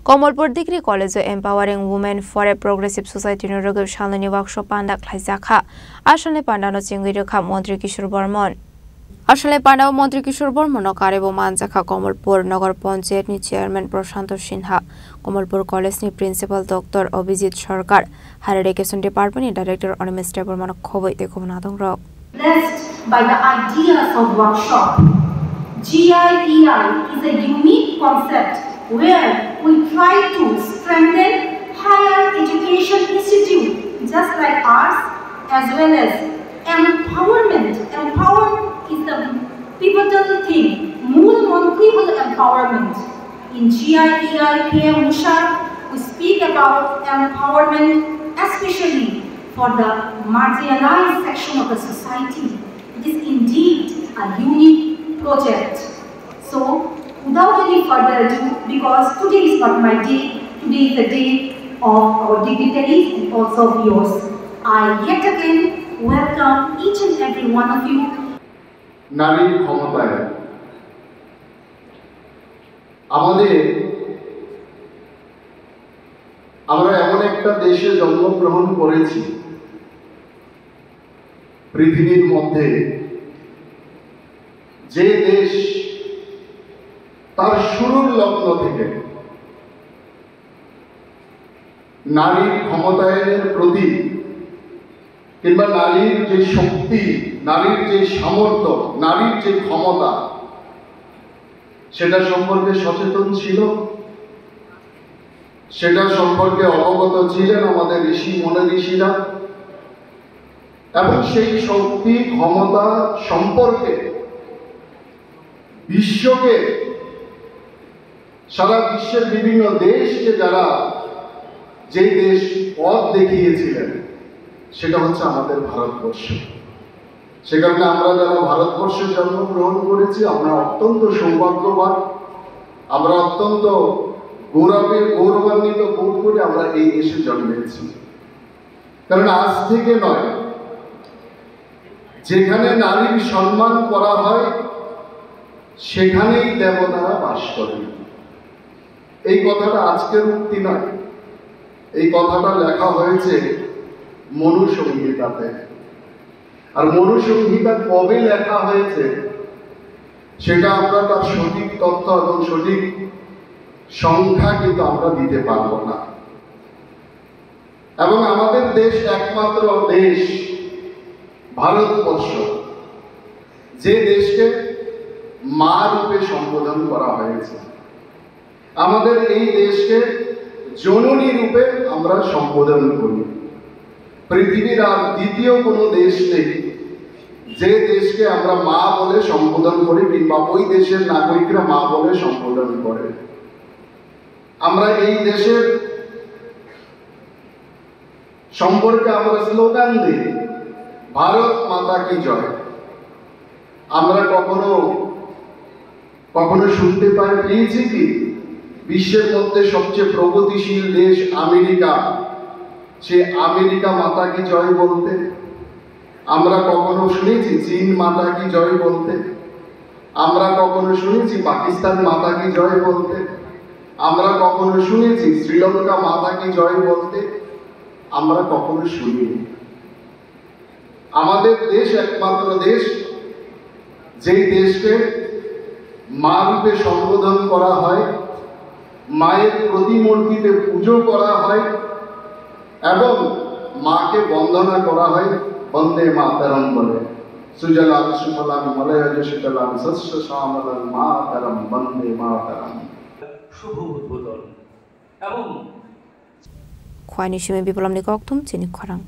Komolpur Degree College Empowering Women for a Progressive Society no Rogab Shalani Workshop Panda Klaisakha Ashale Pandano Chingirikha Montri Kishore Bormon Ashale Pandao Montri Kishore Bormon Karebo Manjaka Komolpur Nagar Panchayat ni Chairman Prashanto Sinha Komolpur College ni Principal Dr. Abhijit Sarkar Higher Education Department ni Director on Mr. Bormon Khoboi Dekovnadong Rock. Blessed by the ideas of workshop, GIEI is a unique concept where we try to strengthen higher education institute just like ours, as well as empowerment. Empowerment is the pivotal thing, Mool Montribal empowerment. In GIEI PM Usha, we speak about empowerment, especially for the marginalized section of the society. It is indeed a unique project. So, without any further ado, because today is not my day, today is the day of our dignitaries and also of yours, I yet again welcome each and every one of you. নারীর ক্ষমতায় আমরা এমন একটা দেশে জন্মগ্রহণ করেছি পৃথিবীর মধ্যে যে দেশ তার শুরুর লগ্ন থেকে নারীর ক্ষমতায়নের প্রতি কিংবা নারীর যে শক্তি, নারীর যে সামর্থ্য, নারীর যে ক্ষমতা, সেটা সম্পর্কে সচেতন ছিল, সেটা সম্পর্কে অবগত ছিলেন আমাদের ঋষিরা, এবং সেই শক্তি ক্ষমতা সম্পর্কে বিশ্বকে, সারা বিশ্বের বিভিন্ন দেশকে যারা যে দেশ পথ দেখিয়েছিলেন সেটা হচ্ছে আমাদের ভারতবর্ষ। সে কারণে আমরা যারা ভারতবর্ষে জন্মগ্রহণ করেছি আমরা অত্যন্ত সৌভাগ্যবান, আমরা অত্যন্ত গৌরবান্বিত বোধ করে আমরা এই দেশে জন্মেছি। কারণ আজ থেকে নয়, যেখানে নারীর সম্মান করা হয় সেখানেই দেবতারা বাস করেন। এই কথাটা আজকের উক্তি নয়, এই কথাটা লেখা হয়েছে মনুসংহিতাতে। আর মনুসংহিতা কবে লেখা হয়েছে সেটা আমরা তার সঠিক তথ্য এবং সঠিক সংখ্যা কিন্তু আমরা দিতে পারবো না। এবং আমাদের দেশ একমাত্র দেশ ভারতবর্ষ যে দেশকে মা রূপে সম্বোধন করা হয়েছে। আমাদের এই দেশকে জননী রূপে আমরা সম্বোধন করি। পৃথিবীর আর দ্বিতীয় কোনো দেশ নেই যে দেশকে আমরা মা বলে সম্বোধন করি কিংবা ওই দেশের নাগরিকরা মা বলে সম্বোধন করে। আমরা এই দেশের সম্পর্কে আমরা স্লোগান দিই, ভারত মাতা কি জয়। আমরা কখনো শুনতে পেয়েছি কি বিশ্বের মধ্যে সবচেয়ে প্রগতিশীল দেশ আমেরিকা, সে আমেরিকা মাতা কি জয় বলতে? আমরা কখনো শুনেছি চীন মাতা কি জয় বলতে? আমরা কখনো শুনেছি পাকিস্তান মাতা কি জয় বলতে? আমরা কখনো শুনেছি শ্রীলঙ্কা মাতা কি জয় বলতে? আমরা কখনো শুনিনি। আমাদের দেশ একমাত্র দেশ যেই দেশকে মা রূপে সম্বোধন করা হয়, মায়ের প্রতিমূর্তিতে পুজো করা হয় এবং মাকে বন্দনা করা হয় বন্দে মাতরম বলে। সুজলাম সুফলাম মলয়জ শীতলাম শস্য শ্যামলাম মাতরম বন্দে মাতরম। শুভ উদ্বোধন এবং খোয়ানি সিমে বিপ্লব নিকক্তম চিনি খরাং।